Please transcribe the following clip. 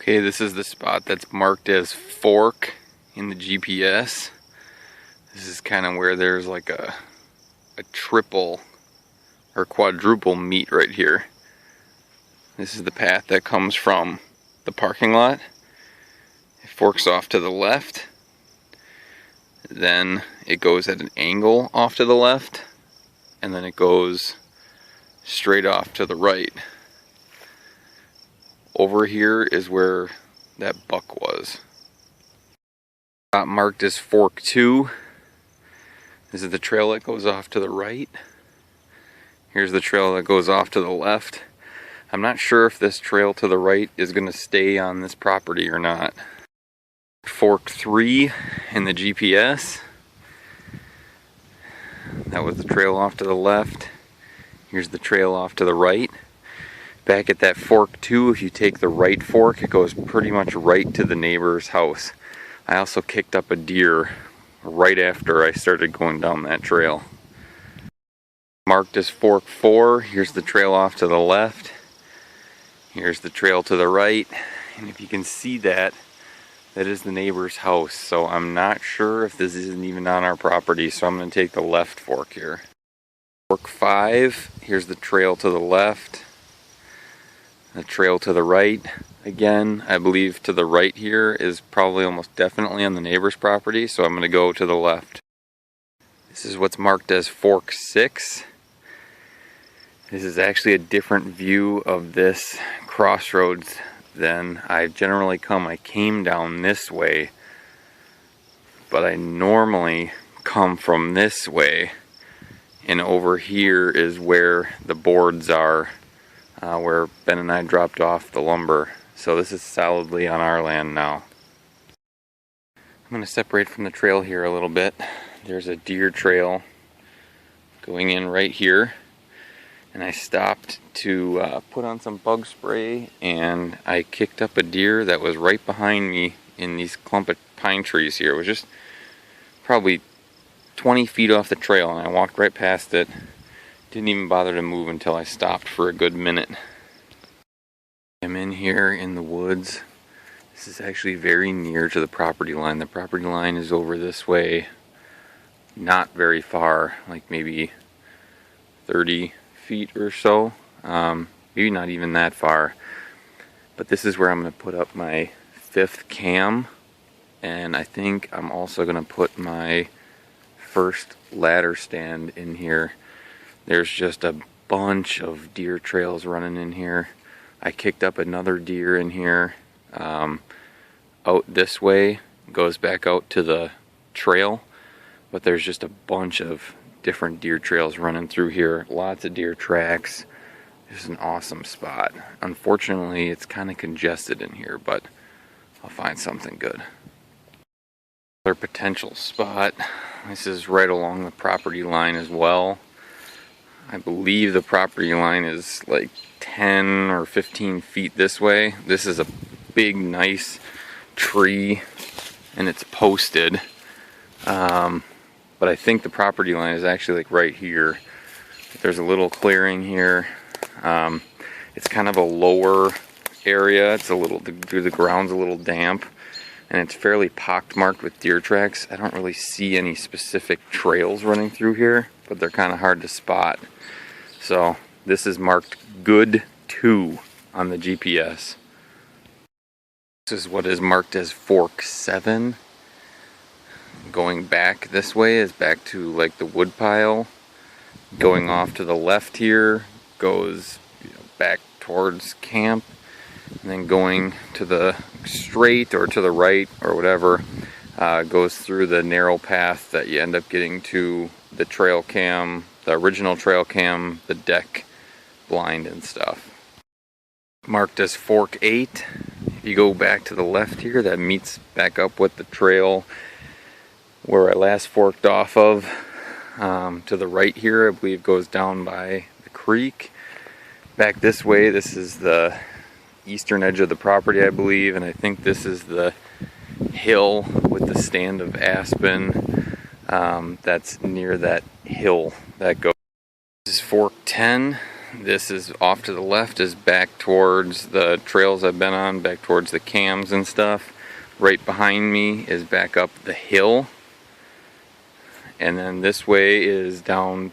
Okay, this is the spot that's marked as Fork in the GPS. This is kind of where there's like a triple or quadruple meet right here. This is the path that comes from the parking lot. It forks off to the left. Then it goes at an angle off to the left. And then it goes straight off to the right. Over here is where that buck was. Spot marked as Fork 2. This is the trail that goes off to the right. Here's the trail that goes off to the left. I'm not sure if this trail to the right is going to stay on this property or not. Fork 3 in the GPS. That was the trail off to the left. Here's the trail off to the right. Back at that Fork 2, if you take the right fork, it goes pretty much right to the neighbor's house. I also kicked up a deer right after I started going down that trail. Marked as Fork 4, here's the trail off to the left. Here's the trail to the right. And if you can see that, that is the neighbor's house. So I'm not sure if this isn't even on our property, so I'm going to take the left fork here. Fork 5, here's the trail to the left. The trail to the right. Again, I believe to the right here is probably almost definitely on the neighbor's property, so I'm going to go to the left. This is what's marked as Fork 6. This is actually a different view of this crossroads than I generally come. I came down this way, but I normally come from this way, and over here is where the boards are, where Ben and I dropped off the lumber. So this is solidly on our land now. I'm going to separate from the trail here a little bit. There's a deer trail going in right here. And I stopped to put on some bug spray, and I kicked up a deer that was right behind me in these clump of pine trees here. It was just probably 20 feet off the trail, and I walked right past it. Didn't even bother to move until I stopped for a good minute. I'm in here in the woods. This is actually very near to the property line. The property line is over this way, not very far, like maybe 30 feet or so. Maybe not even that far. But this is where I'm going to put up my 5th cam, and I think I'm also going to put my first ladder stand in here. There's just a bunch of deer trails running in here. I kicked up another deer in here out this way, goes back out to the trail, but there's just a bunch of different deer trails running through here. Lots of deer tracks. This is an awesome spot. Unfortunately, it's kind of congested in here, but I'll find something good. Another potential spot. This is right along the property line as well. I believe the property line is like 10 or 15 feet this way. This is a big, nice tree, and it's posted. But I think the property line is actually like right here. There's a little clearing here. It's kind of a lower area. It's the ground's a little damp, and it's fairly pockmarked with deer tracks. I don't really see any specific trails running through here, but they're kind of hard to spot. So this is marked Good 2 on the GPS. This is what is marked as Fork 7. Going back this way is back to like the woodpile. Going off to the left here goes back towards camp, and then going to the straight or to the right or whatever goes through the narrow path that you end up getting to the trail cam, the original trail cam, the deck blind and stuff. Marked as Fork 8. If you go back to the left here, that meets back up with the trail where I last forked off of. To the right here, I believe, goes down by the creek. Back this way, this is the eastern edge of the property, I believe, and I think this is the hill with the stand of aspen that's near that hill that goes. This is Fork 10. This is off to the left is back towards the trails I've been on, back towards the cams and stuff. Right behind me is back up the hill. And then this way is down